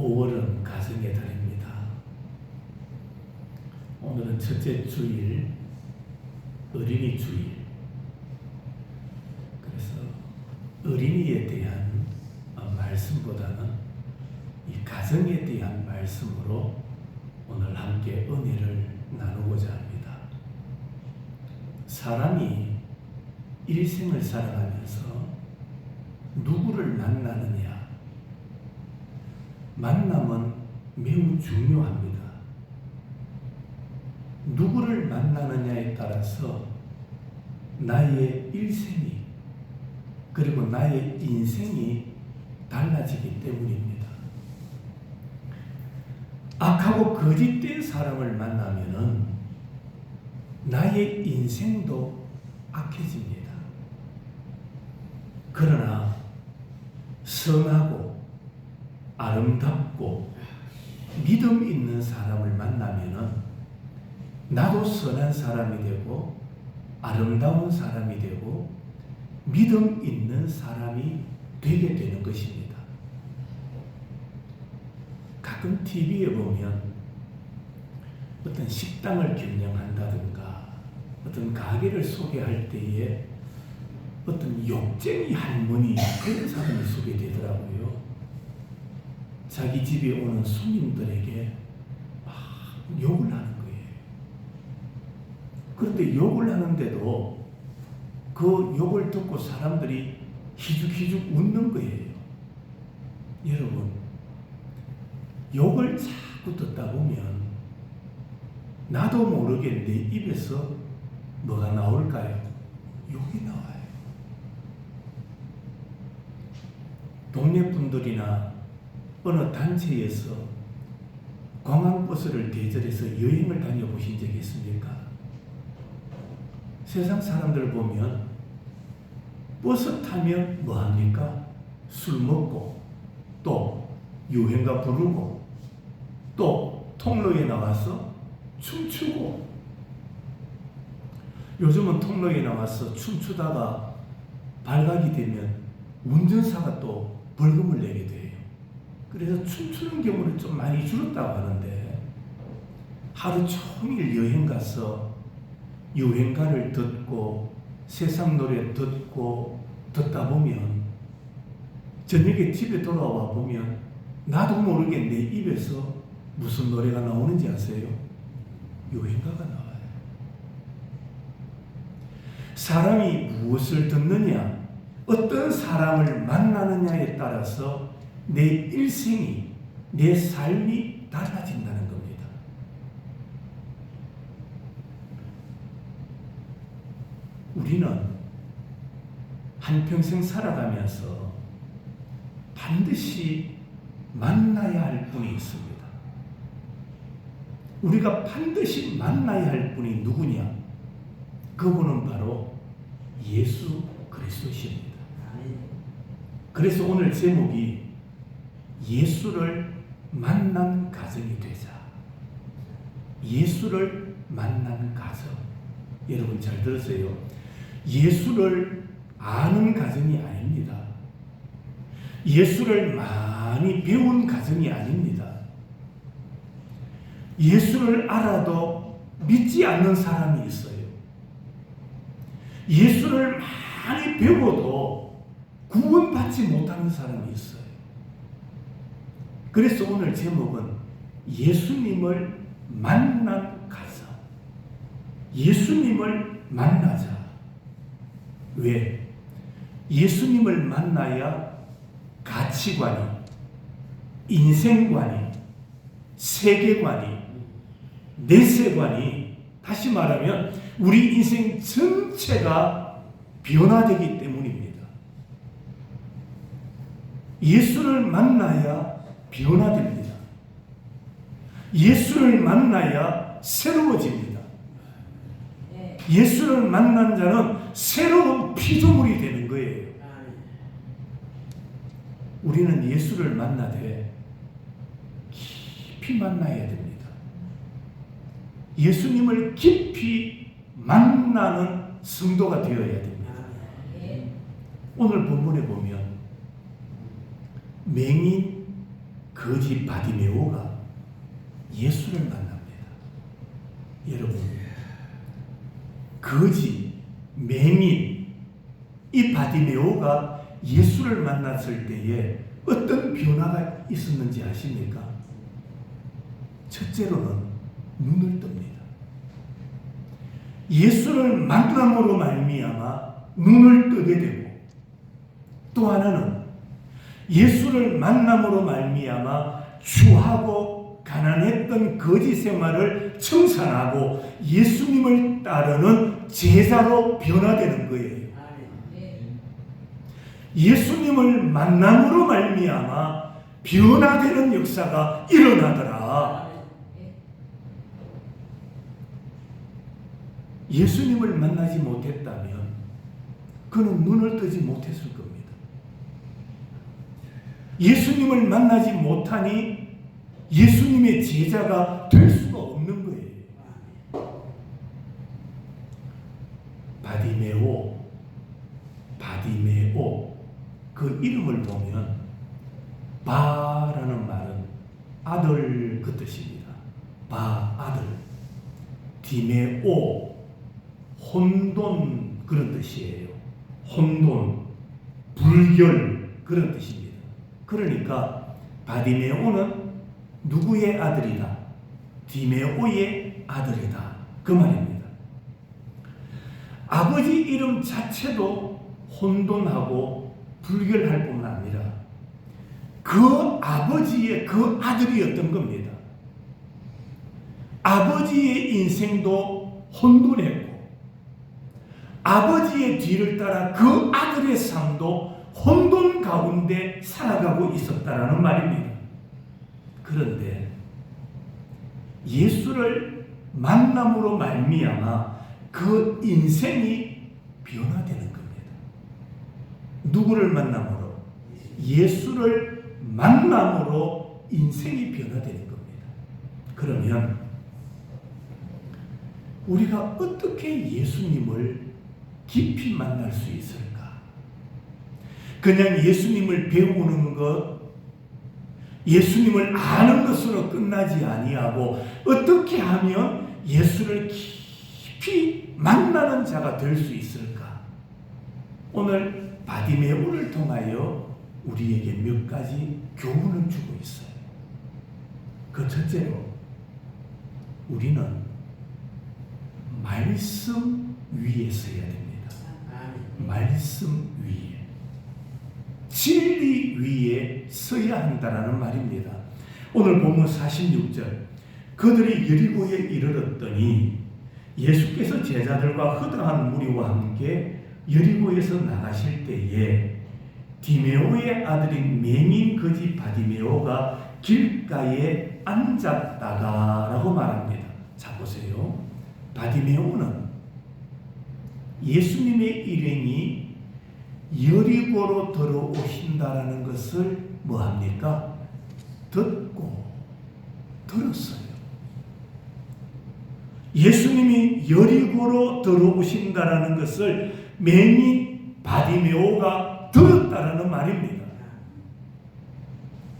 5월은 가정의 달입니다. 오늘은 첫째 주일, 어린이 주일. 그래서 어린이에 대한 말씀보다는 이 가정에 대한 말씀으로 오늘 함께 은혜를 나누고자 합니다. 사람이 일생을 살아가면서 누구를 만나느냐, 만남은 매우 중요합니다. 누구를 만나느냐에 따라서 나의 일생이, 그리고 나의 인생이 달라지기 때문입니다. 악하고 거짓된 사람을 만나면은 나의 인생도 악해집니다. 그러나 선하고 아름답고 믿음 있는 사람을 만나면은 나도 선한 사람이 되고 아름다운 사람이 되고 믿음 있는 사람이 되게 되는 것입니다. 가끔 TV에 보면 어떤 식당을 경영한다든가 어떤 가게를 소개할 때에 어떤 욕쟁이 할머니 그런 사람이 소개되더라고요. 자기 집에 오는 손님들에게 막 욕을 하는 거예요. 그런데 욕을 하는데도 그 욕을 듣고 사람들이 희죽희죽 웃는 거예요. 여러분, 욕을 자꾸 듣다 보면 나도 모르게 내 입에서 뭐가 나올까요? 욕이 나와요. 동네 분들이나 어느 단체에서 관광버스를 대절해서 여행을 다녀보신 적이 있습니까? 세상 사람들 보면 버스 타면 뭐합니까? 술 먹고 또 유행가 부르고 또 통로에 나와서 춤추고, 요즘은 통로에 나와서 춤추다가 발각이 되면 운전사가 또 벌금을 내게 돼요. 그래서 춤추는 경우는 좀 많이 줄었다고 하는데, 하루 종일 여행 가서 유행가를 듣고 세상 노래 듣다 보면 저녁에 집에 돌아와 보면 나도 모르게 내 입에서 무슨 노래가 나오는지 아세요? 유행가가 나와요. 사람이 무엇을 듣느냐, 어떤 사람을 만나느냐에 따라서 내 일생이, 내 삶이 달라진다는 겁니다. 우리는 한평생 살아가면서 반드시 만나야 할 분이 있습니다. 우리가 반드시 만나야 할 분이 누구냐? 그분은 바로 예수 그리스도십니다. 그래서 오늘 제목이 예수를 만난 가정이 되자. 예수를 만나는 가정. 여러분 잘 들으세요. 예수를 아는 가정이 아닙니다. 예수를 많이 배운 가정이 아닙니다. 예수를 알아도 믿지 않는 사람이 있어요. 예수를 많이 배워도 구원받지 못하는 사람이 있어요. 그래서 오늘 제목은 예수님을 만난 가정. 예수님을 만나자. 왜? 예수님을 만나야 가치관이, 인생관이, 세계관이, 내세관이, 다시 말하면 우리 인생 전체가 변화되기 때문입니다. 예수를 만나야 변화됩니다. 예수를 만나야 새로워집니다. 예수를 만난 자는 새로운 피조물이 되는 거예요. 우리는 예수를 만나되 깊이 만나야 됩니다. 예수님을 깊이 만나는 성도가 되어야 됩니다. 오늘 본문에 보면 맹인, 거지 바디메오가 예수를 만납니다. 여러분, 거지 맹인 이 바디메오가 예수를 만났을 때에 어떤 변화가 있었는지 아십니까? 첫째로는 눈을 뜹니다. 예수를 만남으로 말미암아 눈을 뜨게 되고, 또 하나는 예수를 만남으로 말미암아 추하고 가난했던 거지 생활을 청산하고 예수님을 따르는 제자로 변화되는 거예요. 예수님을 만남으로 말미암아 변화되는 역사가 일어나더라. 예수님을 만나지 못했다면 그는 눈을 뜨지 못했을 겁니다. 예수님을 만나지 못하니 예수님의 제자가 될 수가 없는 거예요. 바디메오 그 이름을 보면 바라는 말은 아들 그 뜻입니다. 아들. 디메오 혼돈 그런 뜻이에요. 혼돈, 불결 그런 뜻입니다. 그러니까 바디메오는 누구의 아들이다? 디메오의 아들이다. 그 말입니다. 아버지 이름 자체도 혼돈하고 불결할 뿐만 아니라 그 아버지의 그 아들이었던 겁니다. 아버지의 인생도 혼돈했고 아버지의 뒤를 따라 그 아들의 삶도 혼돈 가운데 살아가고 있었다라는 말입니다. 그런데 예수를 만남으로 말미암아 그 인생이 변화되는 겁니다. 누구를 만남으로? 예수를 만남으로 인생이 변화되는 겁니다. 그러면 우리가 어떻게 예수님을 깊이 만날 수 있을까? 그냥 예수님을 배우는 것, 예수님을 아는 것으로 끝나지 아니하고 어떻게 하면 예수를 깊이 만나는 자가 될 수 있을까? 오늘 바디메오를 통하여 우리에게 몇 가지 교훈을 주고 있어요. 그 첫째로 우리는 말씀 위에 서야 됩니다. 말씀 위에, 진리 위에 서야 한다는 말입니다. 오늘 본문 46절, 그들이 여리고에 이르렀더니 예수께서 제자들과 허다한 무리와 함께 여리고에서 나가실 때에 디메오의 아들인 맹인 거지 바디메오가 길가에 앉았다가라고 말합니다. 자 보세요. 바디메오는 예수님의 일행이 여리고로 들어오신다라는 것을 뭐합니까? 듣고 들었어요. 예수님이 여리고로 들어오신다라는 것을 맹인 바디메오가 들었다라는 말입니다.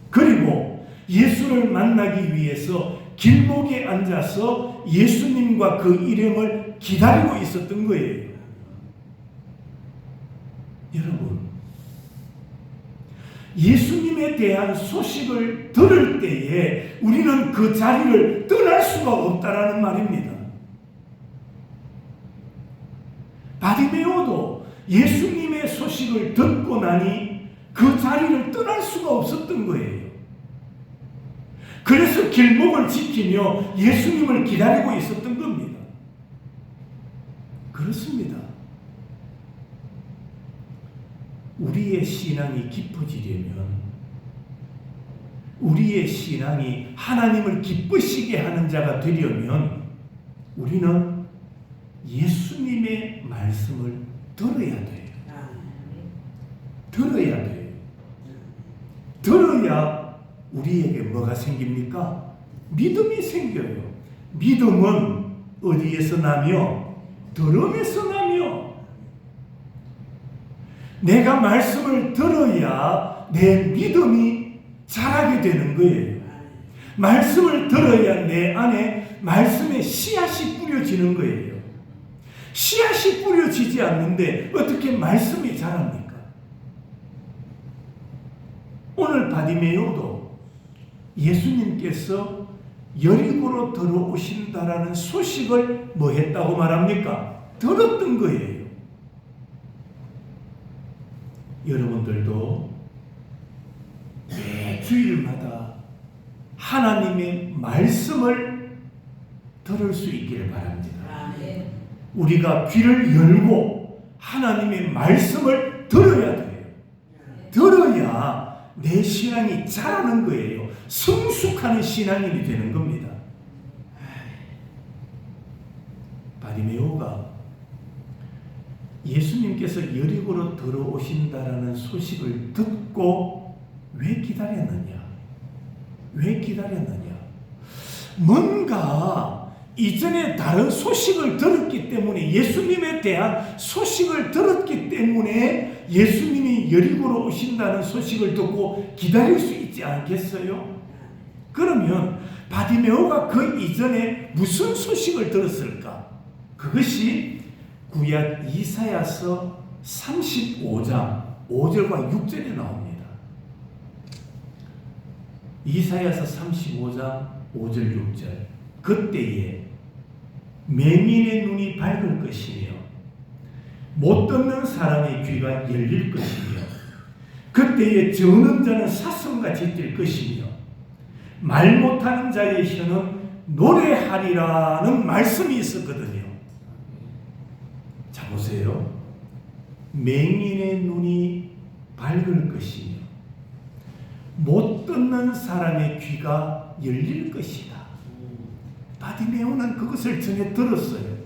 그리고 예수를 만나기 위해서 길목에 앉아서 예수님과 그 일행을 기다리고 있었던 거예요. 여러분, 예수님에 대한 소식을 들을 때에 우리는 그 자리를 떠날 수가 없다라는 말입니다. 바디메오도 예수님의 소식을 듣고 나니 그 자리를 떠날 수가 없었던 거예요. 그래서 길목을 지키며 예수님을 기다리고 있었던 겁니다. 그렇습니다. 우리의 신앙이 깊어지려면, 우리의 신앙이 하나님을 기쁘시게 하는 자가 되려면 우리는 예수님의 말씀을 들어야 돼요. 들어야 돼요. 들어야 우리에게 뭐가 생깁니까? 믿음이 생겨요. 믿음은 어디에서 나며? 들음에서 나며. 내가 말씀을 들어야 내 믿음이 자라게 되는 거예요. 말씀을 들어야 내 안에 말씀의 씨앗이 뿌려지는 거예요. 씨앗이 뿌려지지 않는데 어떻게 말씀이 자랍니까? 오늘 바디메오도 예수님께서 여리고로 들어오신다라는 소식을 뭐 했다고 말합니까? 들었던 거예요. 여러분들도 매 주일마다 하나님의 말씀을 들을 수 있기를 바랍니다. 우리가 귀를 열고 하나님의 말씀을 들어야 돼요. 들어야 내 신앙이 자라는 거예요. 성숙하는 신앙인이 되는 겁니다. 바디메오가 예수님께서 여리고로 들어오신다라는 소식을 듣고 왜 기다렸느냐? 왜 기다렸느냐? 뭔가 이전에 다른 소식을 들었기 때문에, 예수님에 대한 소식을 들었기 때문에 예수님이 여리고로 오신다는 소식을 듣고 기다릴 수 있지 않겠어요? 그러면 바디메오가 그 이전에 무슨 소식을 들었을까? 그것이 구약 이사야서 35장 5절과 6절에 나옵니다. 이사야서 35장 5절 6절. 그때에 맹인의 눈이 밝을 것이며 못 듣는 사람의 귀가 열릴 것이며 그때에 저는 자는 사슴같이 뛸 것이며 말 못하는 자의 혀는 노래하리라는 말씀이 있었거든요. 자 보세요. 맹인의 눈이 밝을 것이며 못 듣는 사람의 귀가 열릴 것이다. 바디메오는 그것을 전해 들었어요.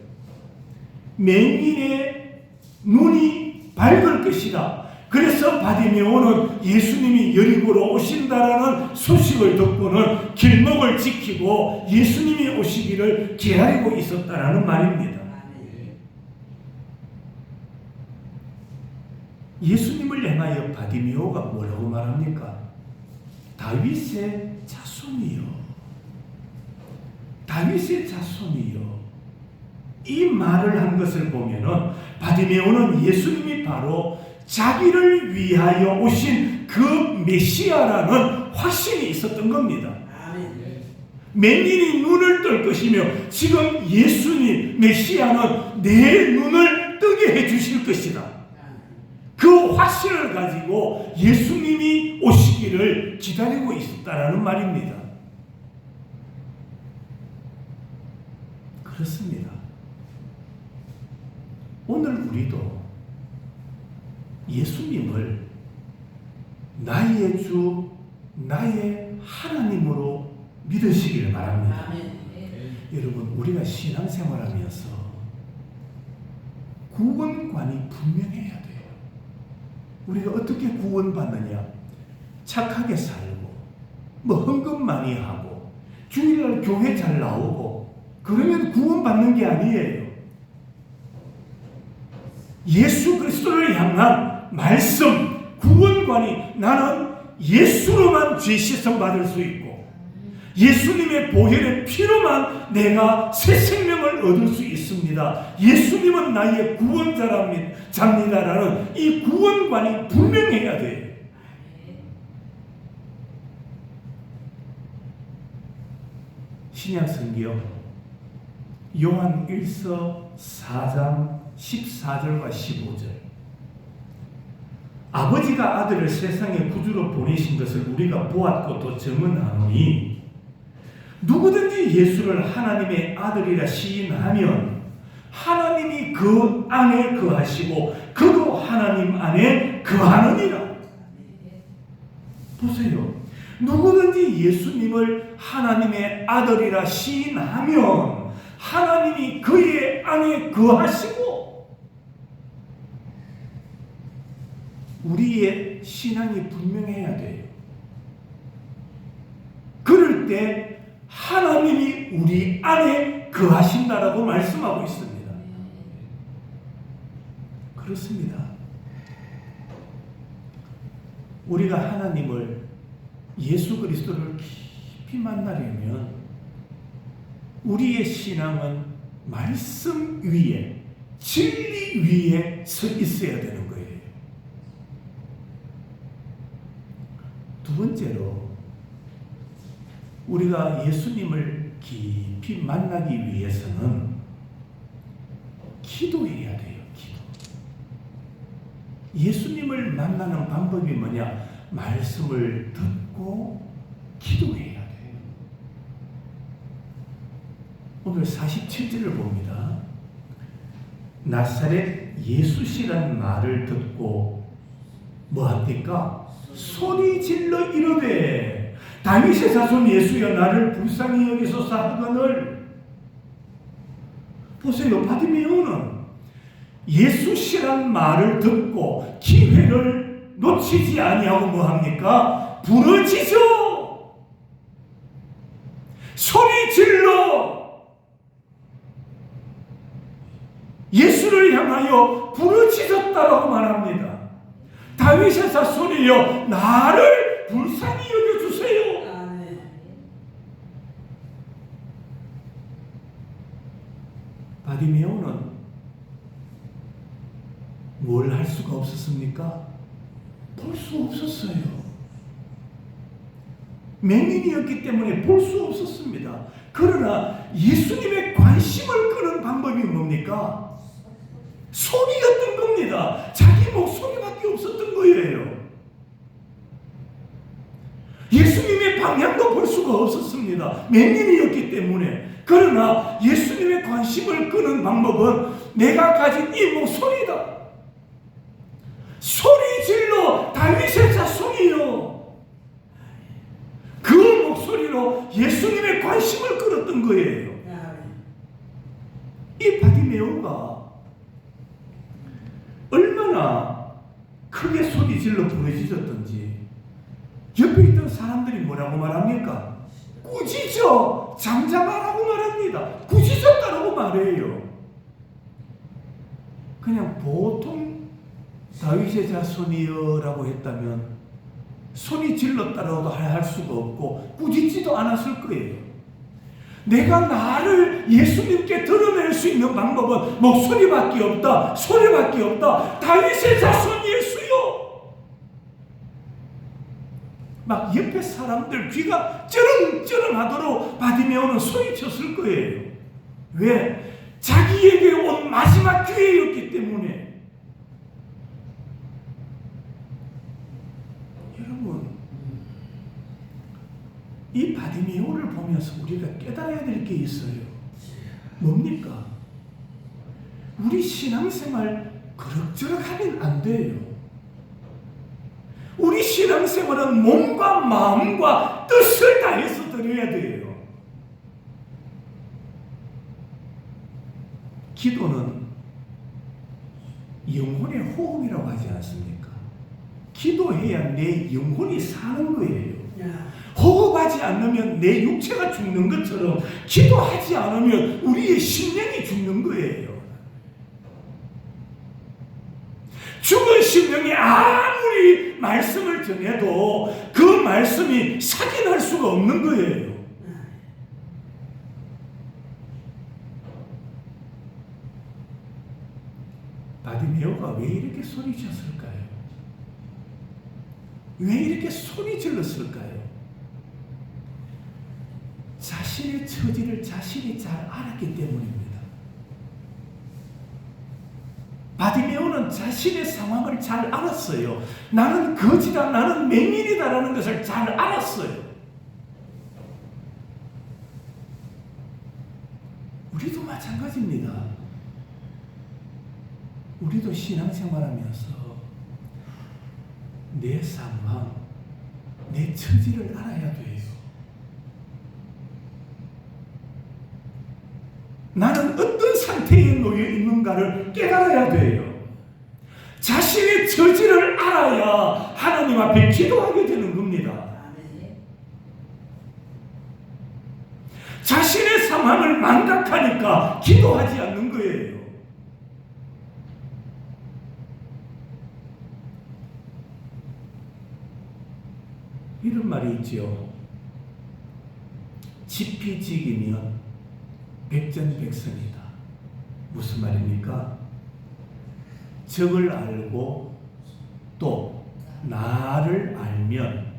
맹인의 눈이 밝을 것이다. 그래서 바디메오는 예수님이 여리고로 오신다라는 소식을 듣고는 길목을 지키고 예수님이 오시기를 기다리고 있었다라는 말입니다. 예수님을 향하여 바디메오가 뭐라고 말합니까? 다윗의 자손이요. 다윗의 자손이요. 이 말을 한 것을 보면은 바디메오는 예수님이 바로 자기를 위하여 오신 그 메시아라는 확신이 있었던 겁니다. 맹인이 눈을 뜰 것이며 지금 예수님 메시아는 내 눈을 뜨게 해 주실 것이다. 그 확신을 가지고 예수님이 오시기를 기다리고 있었다라는 말입니다. 그렇습니다. 오늘 우리도 예수님을 나의 주, 나의 하나님으로 믿으시기를 바랍니다. 여러분, 우리가 신앙생활하면서 구원관이 분명해야 돼요. 우리가 어떻게 구원받느냐? 착하게 살고, 헌금 많이 하고, 주일날 교회 잘 나오고, 그러면 구원받는 게 아니에요. 예수 그리스도를 향한 말씀, 구원관이 나는 예수로만 죄 씻음 받을 수 있고 예수님의 보혈의 피로만 내가 새 생명을 얻을 수 있습니다. 예수님은 나의 구원자랍니다라는 이 구원관이 분명해야 돼요. 신약성경 요한 1서 4장 14절과 15절. 아버지가 아들을 세상의 구주로 보내신 것을 우리가 보았고 또 증언하노니 누구든지 예수를 하나님의 아들이라 시인하면 하나님이 그 안에 거하시고 그도 하나님 안에 거하느니라. 보세요. 누구든지 예수님을 하나님의 아들이라 시인하면 하나님이 그의 안에 거하시고, 우리의 신앙이 분명해야 돼요. 그럴 때 하나님이 우리 안에 거하신다라고 말씀하고 있습니다. 그렇습니다. 우리가 하나님을 예수 그리스도를 깊이 만나려면 우리의 신앙은 말씀 위에, 진리 위에 서 있어야 되는 거예요. 두 번째로 우리가 예수님을 깊이 만나기 위해서는 기도해야 돼요. 기도. 예수님을 만나는 방법이 뭐냐? 말씀을 듣고 기도해야 돼요. 오늘 47절을 봅니다. 나사렛 예수시란 말을 듣고 뭐합니까? 소리 질러 이르되 다윗의 자손 예수여 나를 불쌍히 여기소서 하거늘. 보세요. 바디메오는 예수시란 말을 듣고 기회를 놓치지 아니하고 뭐합니까? 부르짖어, 소리 질러 예수를 향하여 부르짖었다라고 말합니다. 다윗의 자손이여 나를 불쌍히 여겨주세요. 바디메오는 뭘 할 수가 없었습니까? 볼 수 없었어요. 맹인이었기 때문에 볼 수 없었습니다. 그러나 예수님의 관심을 끄는 방법이 뭡니까? 소리였던 겁니다. 자기 목소리밖에 없었던 거예요. 예수님의 방향도 볼 수가 없었습니다. 맹인이었기 때문에. 그러나 예수님의 관심을 끄는 방법은 내가 가진 이 목소리다. 소리 질러 다윗의 자손이여. 그 목소리로 예수님의 관심을 끌었던 거예요. 이 바디메오가 얼마나 크게 소리 질러 부르짖었던지 옆에 있던 사람들이 뭐라고 말합니까? 꾸짖어, 잠잠하라고 말합니다. 꾸짖었다라고 말해요. 그냥 보통 다윗의 자손이여라고 했다면 소리 질렀다라고도 할 수가 없고 꾸짖지도 않았을 거예요. 내가 나를 예수님께 드러낼 수 있는 방법은 목소리밖에 없다, 소리밖에 없다. 다윗의 자손 예수여. 막 옆에 사람들 귀가 쩌렁쩌렁 하도록 바디메오는 소리쳤을 거예요. 왜? 자기에게 온 마지막 기회였기 때문에. 여러분, 이 바디메오를 보면서 우리가 깨달아야 될 게 있어요. 뭡니까? 우리 신앙생활 그럭저럭 하면 안 돼요. 우리 신앙생활은 몸과 마음과 뜻을 다해서 드려야 돼요. 기도는 영혼의 호흡이라고 하지 않습니까? 기도해야 내 영혼이 사는 거예요. 호흡하지 않으면 내 육체가 죽는 것처럼 기도하지 않으면 우리의 심령이 죽는 거예요. 죽은 심령이 아무리 말씀을 전해도 그 말씀이 확인할 수가 없는 거예요. 바디메오가 왜 이렇게 소리쳤을까요? 왜 이렇게 소리 질렀을까요? 자신의 처지를 자신이 잘 알았기 때문입니다. 바디메오는 자신의 상황을 잘 알았어요. 나는 거지다, 나는 맹인이다라는 것을 잘 알았어요. 우리도 마찬가지입니다. 우리도 신앙생활하면서 내 상황, 내 처지를 알아야 돼요. 나는 어떤 상태에 놓여 있는가를 깨달아야 돼요. 자신의 처지를 알아야 하나님 앞에 기도하게 되는 겁니다. 자신의 상황을 망각하니까 기도하지 않는 거예요. 이런 말이 있지요. 지피지기면 백전백승이다. 무슨 말입니까? 적을 알고 또 나를 알면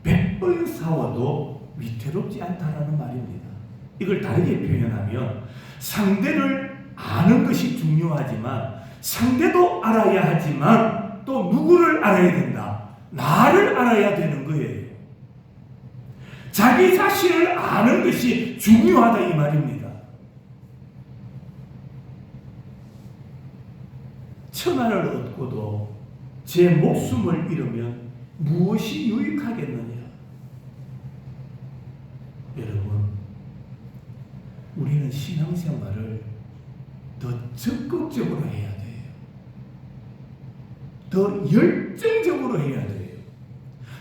100번 싸워도 위태롭지 않다라는 말입니다. 이걸 다르게 표현하면 상대를 아는 것이 중요하지만 상대도 알아야 하지만 또 누구를 알아야 된다. 나를 알아야 되는 거예요. 자기 자신을 아는 것이 중요하다 이 말입니다. 천하를 얻고도 제 목숨을 잃으면 무엇이 유익하겠느냐? 여러분, 우리는 신앙생활을 더 적극적으로 해야 돼요. 더 열정적으로 해야 돼요.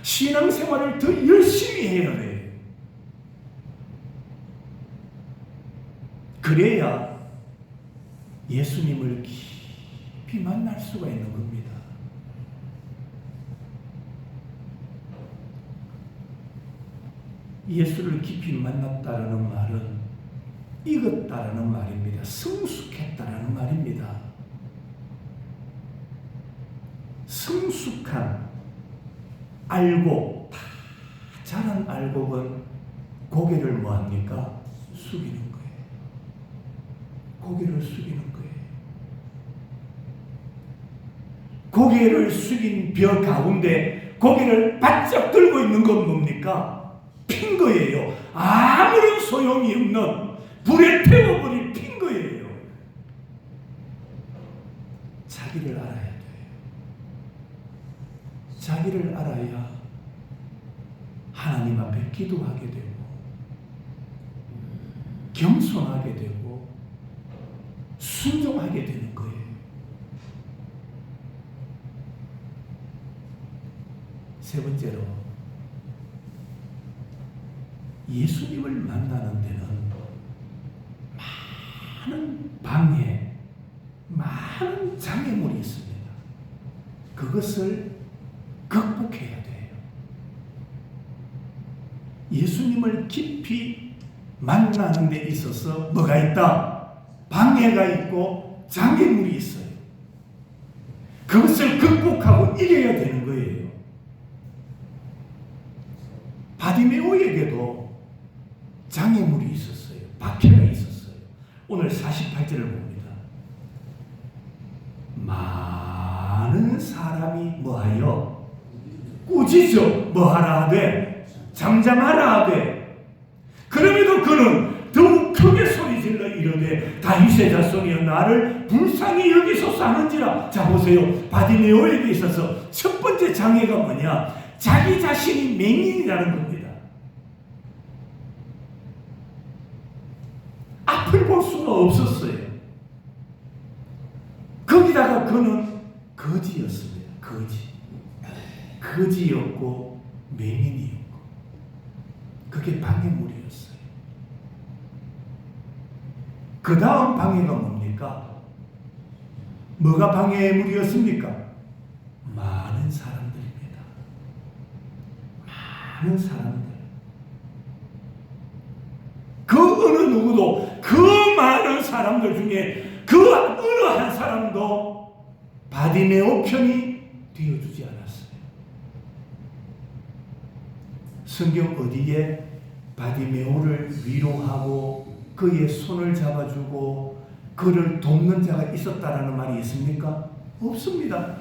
신앙생활을 더 열심히 해야 돼요. 그래야 예수님을 깊이 만날 수가 있는 겁니다. 예수를 깊이 만났다라는 말은 익었다라는 말입니다. 성숙했다라는 말입니다. 성숙한 알곡, 다 자란 알곡은 고개를 뭐합니까? 숙이는 거예요. 고개를 숙이는 거예요. 고개를 숙인 벼 가운데 고개를 바짝 들고 있는 건 뭡니까? 핀 거예요. 아무런 소용이 없는 불에 태워버린 핀 거예요. 자기를 알아야 돼요. 자기를 알아야 하나님 앞에 기도하게 되고 겸손하게 되고 순종하게 되는 거예요. 세 번째로 예수님을 만나는 데는 많은 방해, 많은 장애물이 있습니다. 그것을 극복해야 돼요. 예수님을 깊이 만나는 데 있어서 뭐가 있다? 방해가 있고 장애물이 있어요. 그것을 극복하고 이겨야 되는 거예요. 바디메오에게도 장애물이 있었어요. 박해가 있었어요. 오늘 48절을 봅니다. 많은 사람이 뭐하여? 꾸짖어 뭐하라 하되? 잠잠하라 하되? 그럼에도 그는 더욱 크게 소리질러 이르되 다윗의 자손이여 나를 불쌍히 여기소서 하는지라. 자 보세요. 바디메오에게 있어서 첫 번째 장애가 뭐냐? 자기 자신이 맹인이라는 겁니다. 앞을 볼 수가 없었어요. 거기다가 그는 거지였습니다. 거지였고 맹인이었고 그게 방해물이었어요. 그 다음 방해가 뭡니까? 뭐가 방해물이었습니까? 많은 사람들입니다. 많은 사람들. 그 어느 누구도 그 많은 사람들 중에 그 어느 한 사람도 바디메오 편이 되어주지 않았어요. 성경 어디에 바디메오를 위로하고 그의 손을 잡아주고 그를 돕는 자가 있었다라는 말이 있습니까? 없습니다.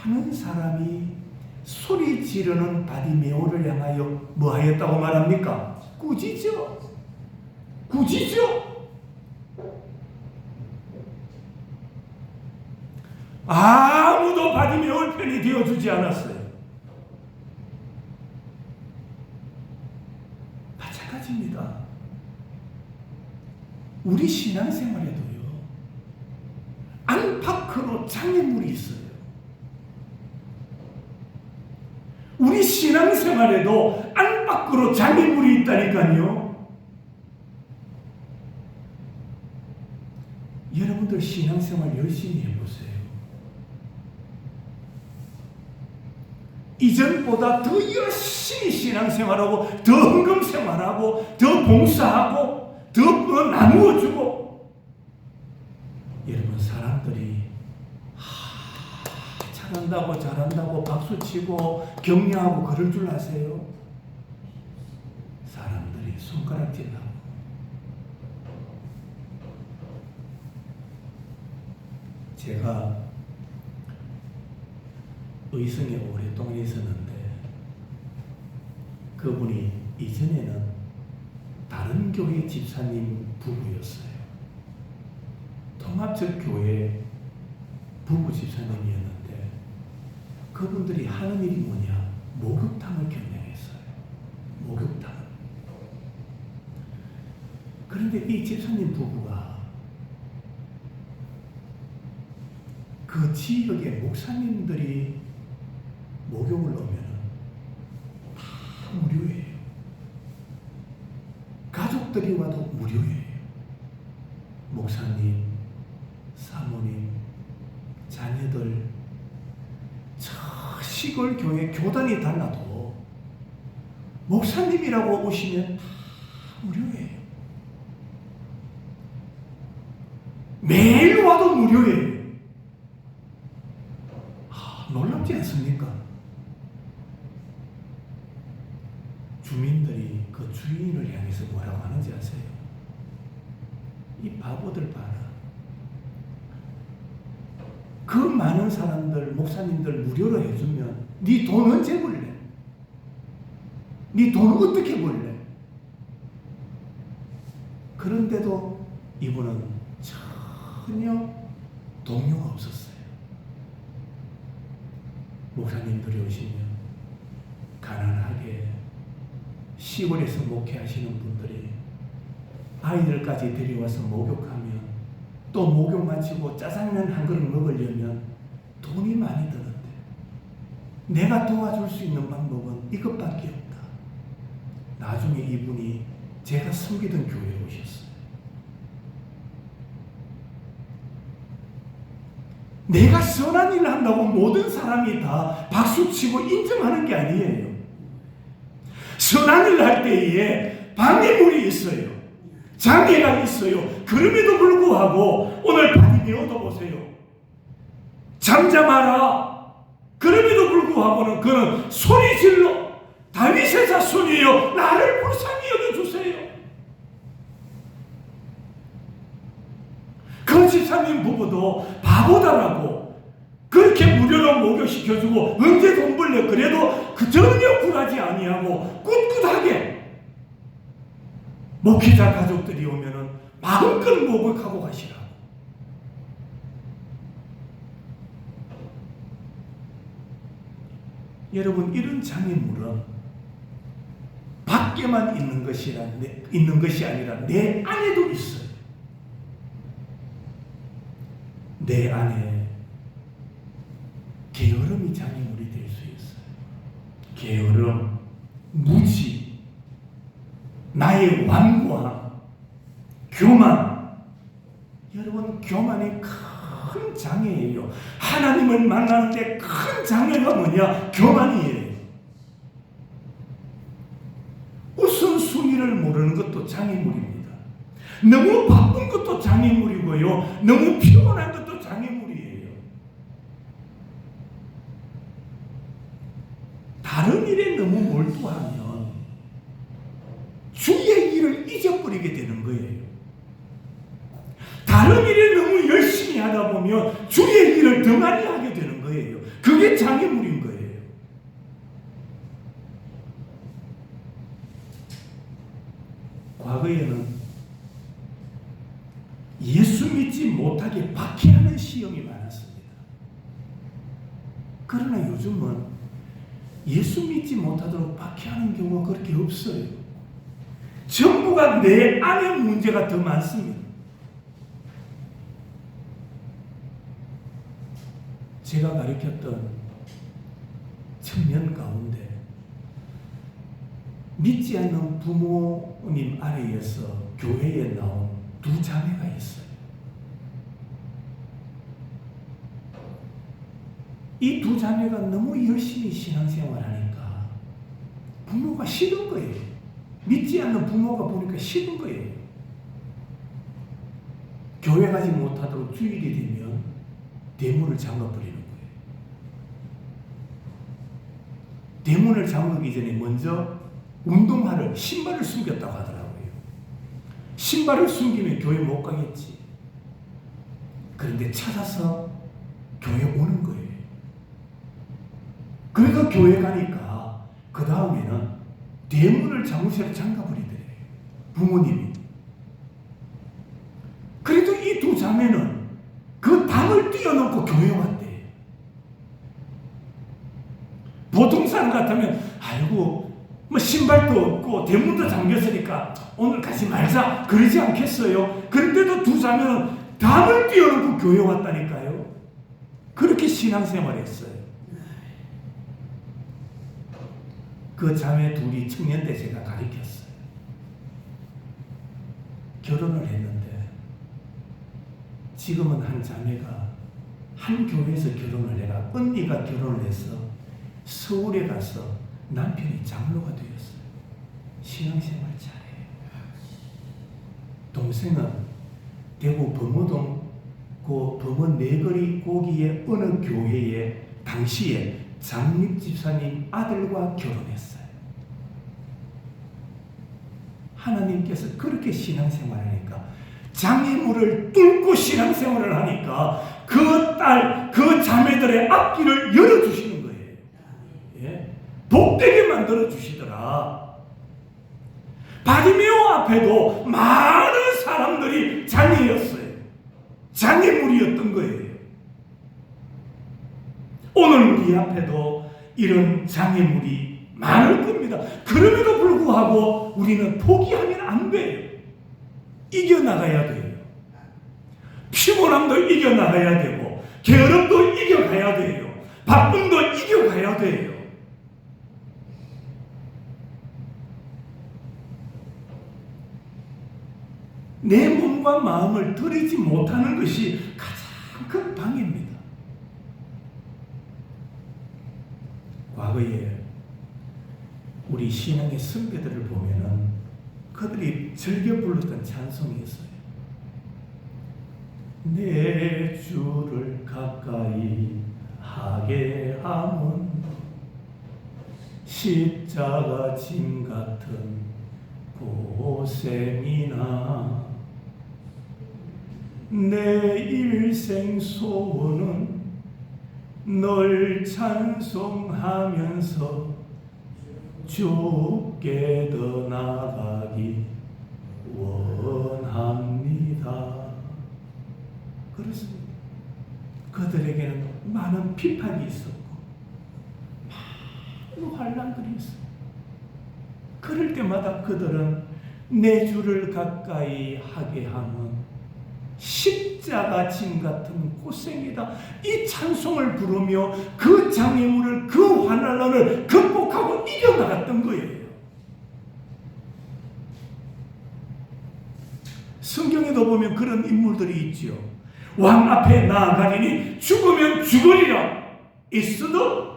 많은 사람이 소리 지르는 바디메오를 향하여 뭐 하였다고 말합니까? 꾸짖어. 아무도 바디메오 편이 되어주지 않았어요. 마찬가지입니다. 우리 신앙생활에도요, 안팎으로 장애물이 있어요. 우리 신앙생활에도 안팎으로 장애물이 있다니까요. 여러분들 신앙생활 열심히 해보세요. 이전보다 더 열심히 신앙생활하고 더 헌금생활하고 더 봉사하고 더 나누어주고. 여러분, 사람들이 잘한다고 박수치고 격려하고 그럴 줄 아세요? 사람들이 손가락질하고. 제가 의성에 오랫동안 있었는데 그분이 이전에는 다른 교회 집사님 부부였어요. 통합적 교회 부부 집사님이었는데 그분들이 하는 일이 뭐냐? 목욕탕을 경영했어요. 목욕탕. 그런데 이 집사님 부부가 그 지역의 목사님들이 목욕을 오면 다 무료예요. 가족들이 와도 무료예요. 목사님, 사모님, 자녀들, 저 시골 교회 교단이 달라도 목사님이라고 오시면 다 무료예요. 매일 와도 무료예요. 놀랍지 않습니까? 주민들이 그 주인을 향해서 뭐라고 하는지 아세요? 이 바보들 봐라. 그 많은 사람들, 목사님들 무료로 해주면 네 돈 언제 벌래? 네 돈 어떻게 벌래? 그런데도 이분은 전혀 동요가 없었어요. 목사님들이 오시면 가난하게 시골에서 목회하시는 분들이 아이들까지 데려와서 목욕하면 또 목욕 마치고 짜장면 한 그릇 먹으려면 돈이 많이 드는데 내가 도와줄 수 있는 방법은 이것밖에 없다. 나중에 이분이 제가 섬기던 교회에 오셨어요. 내가 선한 일을 한다고 모든 사람이 다 박수치고 인정하는 게 아니에요. 선한 일을 할 때에 방해물이 있어요. 장애가 있어요. 그럼에도 불구하고 오늘 바디 배워도 보세요. 잠잠하라. 그럼에도 불구하고는 그는 소리 질러. 다윗의 자손이여 나를 불쌍히 여겨주세요. 그 집사님 부부도 바보다라고 그렇게 무료로 목욕시켜주고 언제 돈 벌려 그래도 그 전혀 굴하지 아니하고 꿋꿋하게 목회자 가족들이 오면은 마음껏 목욕하고 가시라고. 여러분, 이런 장애물은 밖에만 있는 것이 아니라 내 안에도 있어요. 내 안에 게으름이 장애물이 될 수 있어요. 게으름, 무지, 나의 완고함, 교만. 여러분, 교만이 큰 장애예요. 하나님을 만나는데 큰 장애가 뭐냐? 교만이에요. 우선순위를 모르는 것도 장애물입니다. 너무 바쁜 것도 장애물이고요. 너무 피곤한 것도 장애물이에요. 다른 일에 너무 몰두하면 주의 일을 잊어버리게 되는 거예요. 다른 일에 너무 열심히 하다 보면 주의 일을 더 많이 하게 되는 거예요. 그게 장애물인 거예요. 과거에는 예수 믿지 못하게 박해하는 시험이 많았습니다. 그러나 요즘은 예수 믿지 못하도록 박해하는 경우가 그렇게 없어요. 전부가 내 안의 문제가 더 많습니다. 제가 가르쳤던 청년 가운데 믿지 않는 부모님 아래에서 교회에 나온 두 자매가 있어요. 이 두 자매가 너무 열심히 신앙생활하니까 부모가 싫은 거예요. 믿지 않는 부모가 보니까 싫은 거예요. 교회 가지 못하도록 주일이 되면 대문을 잠가버리는 거예요. 대문을 잠그기 전에 먼저 운동화를, 신발을 숨겼다고 하더라고요. 신발을 숨기면 교회 못 가겠지. 그런데 찾아서 교회 오는 거예요. 그래서 교회 가니까 그 다음에는 대문을 자물쇠로 잠가버리더래요. 부모님이. 그래도 이 두 자매는 그 방을 뛰어넘고 교회 왔대요. 보통 사람 같으면 아이고 뭐 신발도 없고 대문도 잠겼으니까 오늘 가지 말자 그러지 않겠어요? 그런데도 두 자매는 방을 뛰어넘고 교회 왔다니까요. 그렇게 신앙생활했어요. 그 자매 둘이 청년 때 제가 가르쳤어요. 결혼을 했는데 지금은 한 자매가 한 교회에서 결혼을 해가 언니가 결혼을 해서 서울에 가서 남편이 장로가 되었어요. 신앙생활 잘해요. 동생은 대구 범어동 그 범어 네거리 고기의 어느 교회에 당시에 장립 집사님 아들과 결혼했어요. 하나님께서 그렇게 신앙생활을 하니까 장애물을 뚫고 신앙생활을 하니까 그 딸, 그 자매들의 앞길을 열어주시는 거예요. 예? 복되게 만들어주시더라. 바디메오 앞에도 많은 사람들이 장애였어요. 장애물이었던 거예요. 오늘 우리 앞에도 이런 장애물이 많을 겁니다. 그럼에도 불구하고 우리는 포기하면 안 돼요. 이겨나가야 돼요. 피곤함도 이겨나가야 되고 게으름도 이겨가야 돼요. 바쁨도 이겨가야 돼요. 내 몸과 마음을 들이지 못하는 것이 가장 큰 방해입니다. 과거에 우리 신앙의 선배들을 보면은 그들이 즐겨 불렀던 찬송이 있어요. 내 주를 가까이 하게 함은 십자가 짐 같은 고생이나 내 일생 소원은 널 찬송하면서 주께 더 나가기 원합니다. 그렇습니다. 그들에게는 많은 비판이 있었고 많은 환난들이 있어요. 그럴 때마다 그들은 내 주를 가까이 하게 하면 십자가 짐 같은 고생이다. 이 찬송을 부르며 그 장애물을, 그 환난을 극복하고 이겨나갔던 거예요. 성경에도 보면 그런 인물들이 있지요. 왕 앞에 나아가리니 죽으면 죽으리라 있어도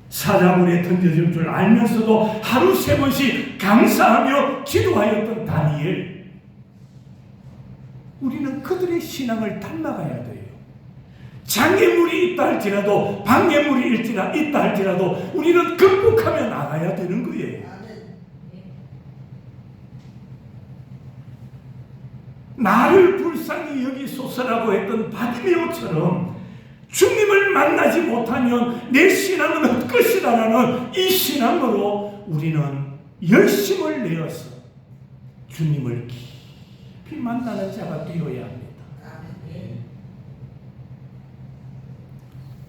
사자굴에 던져질 줄 알면서도 하루 3번씩 감사하며 기도하였던 다니엘. 우리는 그들의 신앙을 닮아가야 돼요. 장애물이 있다 할지라도 방해물이 있다 할지라도 우리는 극복하며 나가야 되는 거예요. 나를 불쌍히 여기소서라고 했던 바디메오처럼 주님을 만나지 못하면 내 신앙은 헛것이다라는 이 신앙으로 우리는 열심을 내어서 주님을 깊이 만나는 자가 되어야 합니다.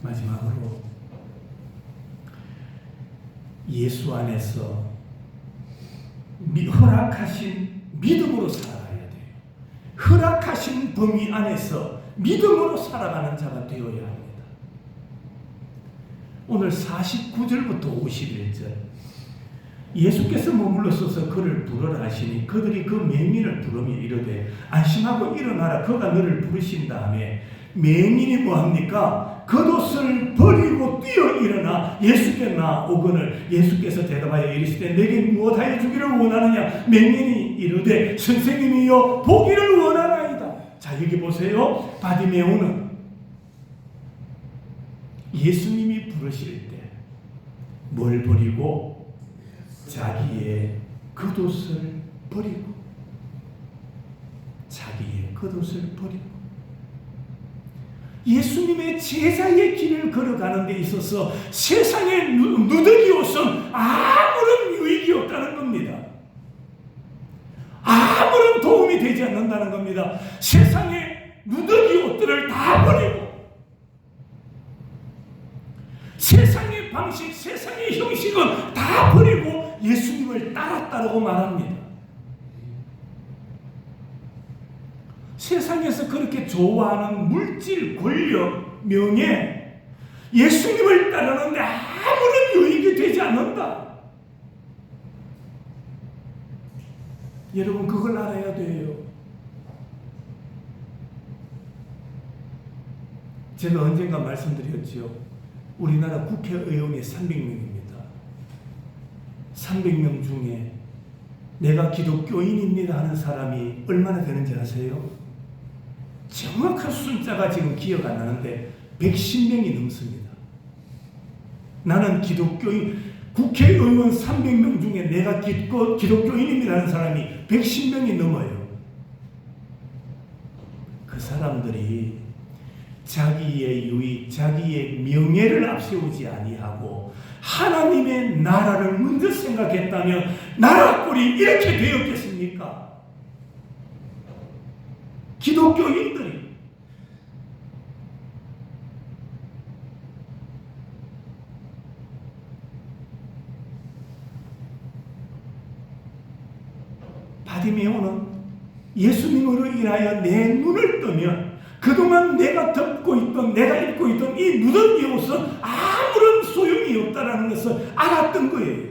마지막으로 예수 안에서 허락하신 믿음으로 살아가야 돼요. 허락하신 범위 안에서 믿음으로 살아가는 자가 되어야 합니다. 오늘 49절부터 51절 예수께서 머물러 서서 그를 부르라 하시니 그들이 그 맹인을 부르며 이르되 안심하고 일어나라 그가 너를 부르신 다음에 맹인이 뭐합니까? 겉옷을 버리고 뛰어 일어나 예수께 나오거늘 예수께서 대답하여 이르시되 내게 무엇하여 주기를 원하느냐 맹인이 이르되 선생님이여 보기를 원하나이다. 자, 여기 보세요. 바디메오는 예수님이 부르실 때 뭘 버리고? 자기의 겉옷을 버리고, 자기의 겉옷을 버리고 예수님의 제자의 길을 걸어가는 데 있어서 세상의 누더기 옷은 아무런 유익이 없다는 겁니다. 아무런 도움이 되지 않는다는 겁니다. 세상의 누더기 옷들을 다 버리고 세상의 방식, 세상의 형식은 다 버리고 예수님을 따랐다고 말합니다. 세상에서 그렇게 좋아하는 물질, 권력, 명예, 예수님을 따르는데 아무런 유익이 되지 않는다. 여러분, 그걸 알아야 돼요. 제가 언젠가 말씀드렸죠. 우리나라 국회의원이 300명입니다. 300명 중에 내가 기독교인입니다 하는 사람이 얼마나 되는지 아세요? 정확한 숫자가 지금 기억 안 나는데 110명이 넘습니다. 나는 기독교인, 국회의원 300명 중에 내가 기독교인입니다 하는 사람이 110명이 넘어요. 그 사람들이 자기의 유익, 자기의 명예를 앞세우지 아니하고 하나님의 나라를 먼저 생각했다면 나라 꼴이 이렇게 되었겠습니까? 기독교인들이 바디메오는 예수님으로 인하여 내 눈을 뜨면 그동안 내가 덮고 있던, 내가 입고 있던 이 누더기 옷은 아무런 소용이 없다는 것을 알았던 거예요.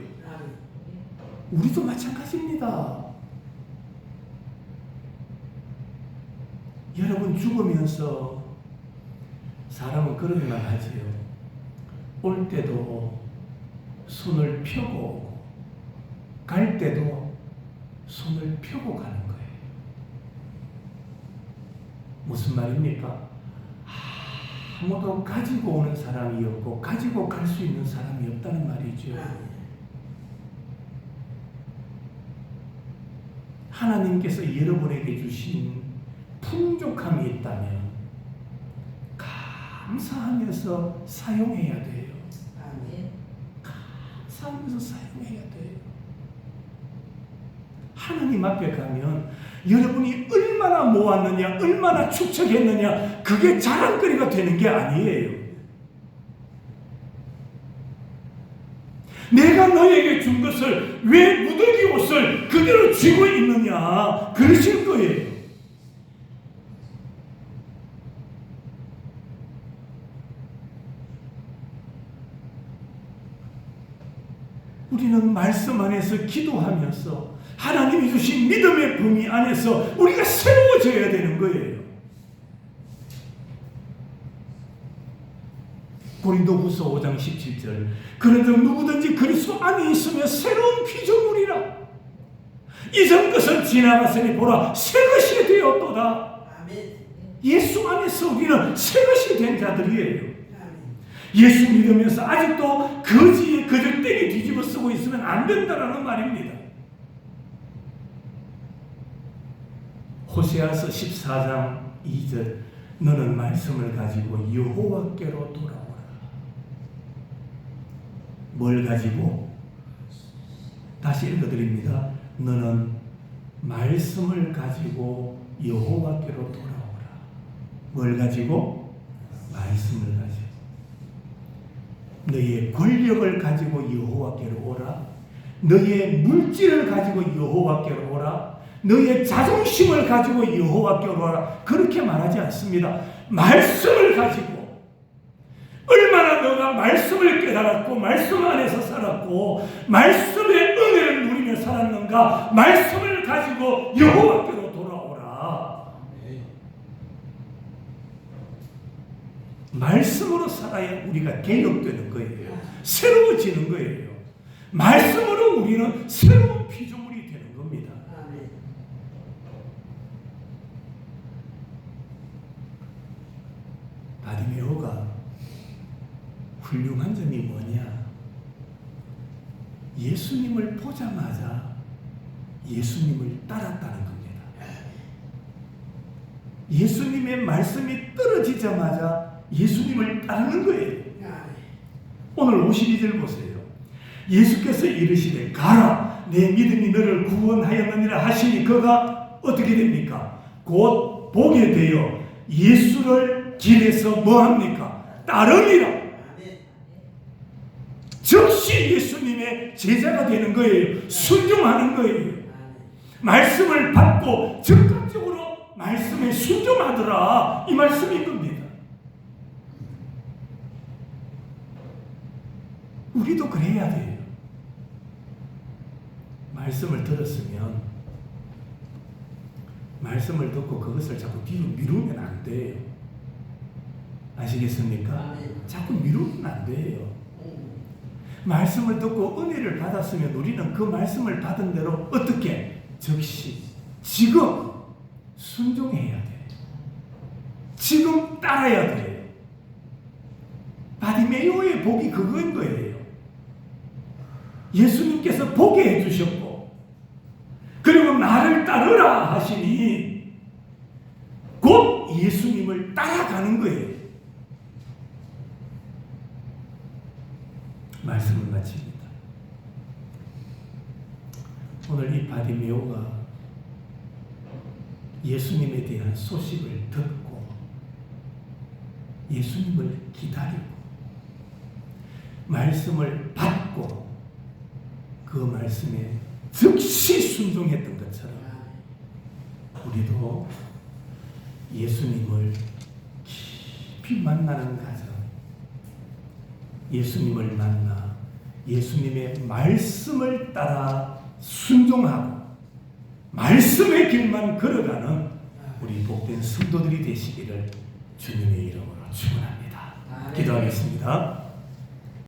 우리도 마찬가지입니다. 여러분, 죽으면서 사람은 그런 말 하지요. 올 때도 손을 펴고 오고 갈 때도 손을 펴고 가는 거예요. 무슨 말입니까? 아무도 가지고 오는 사람이 없고 가지고 갈 수 있는 사람이 없다는 말이죠. 하나님께서 여러분에게 주신 풍족함이 있다면 감사하면서 사용해야 돼요. 감사하면서 사용해야 돼요. 하나님 앞에 가면 여러분이 얼마나 모았느냐, 얼마나 축적했느냐, 그게 자랑거리가 되는 게 아니에요. 내가 너에게 준 것을 왜 무더기 옷을 그대로 쥐고 있느냐, 그러실 거예요. 우리는 말씀 안에서 기도하면서 하나님이 주신 믿음의 범위 안에서 우리가 새로워져야 되는 거예요. 고린도후서 5장 17절 그런즉 누구든지 그리스도 안에 있으면 새로운 피조물이라 이전 것은 지나갔으니 보라 새 것이 되었도다. 예수 안에서 우리는 새 것이 된 자들이에요. 예수 믿으면서 아직도 거지의 거적대기 뒤집어 쓰고 있으면 안 된다는 말입니다. 호세아서 14장 2절 너는 말씀을 가지고 여호와께로 돌아오라. 뭘 가지고? 다시 읽어드립니다. 너는 말씀을 가지고 여호와께로 돌아오라. 뭘 가지고? 말씀을 가지고. 너의 권력을 가지고 여호와께로 오라. 너의 물질을 가지고 여호와께로 오라. 너의 자존심을 가지고 여호와께로 오라. 그렇게 말하지 않습니다. 말씀을 가지고 얼마나 너가 말씀을 깨달았고 말씀 안에서 살았고 말씀의 은혜를 누리며 살았는가. 말씀을 가지고 여호와께로 돌아오라. 말씀으로 살아야 우리가 개혁되는 거예요. 새로워지는 거예요. 말씀으로 우리는 새로운 피조물이 되는 겁니다. 바디메오가 훌륭한 점이 뭐냐? 예수님을 보자마자 예수님을 따랐다는 겁니다. 예수님의 말씀이 떨어지자마자 예수님을 따르는 거예요. 오늘 52절 보세요. 예수께서 이르시되 가라 내 믿음이 너를 구원하였느니라 하시니 그가 어떻게 됩니까? 곧 보게 되어 예수를 길에서 뭐합니까? 따르니라. 즉시 예수님의 제자가 되는 거예요. 순종하는 거예요. 말씀을 받고 즉각적으로 말씀에 순종하더라, 이 말씀인 겁니다. 우리도 그래야 돼요. 말씀을 들었으면 말씀을 듣고 그것을 자꾸 뒤로 미루면 안 돼요. 아시겠습니까? 자꾸 미루면 안 돼요. 말씀을 듣고 은혜를 받았으면 우리는 그 말씀을 받은 대로 어떻게? 즉시 지금 순종해야 돼요. 지금 따라야 돼요. 바디메오의 복이 그거인 거예요. 예수님께서 보게 해주셨고 그리고 나를 따르라 하시니 곧 예수님을 따라가는 거예요. 말씀을 마칩니다. 오늘 이 바디메오가 예수님에 대한 소식을 듣고 예수님을 기다리고 말씀을 받고 그 말씀에 즉시 순종했던 것처럼 우리도 예수님을 깊이 만나는 과정, 예수님을 만나 예수님의 말씀을 따라 순종하고 말씀의 길만 걸어가는 우리 복된 성도들이 되시기를 주님의 이름으로 축원합니다. 기도하겠습니다.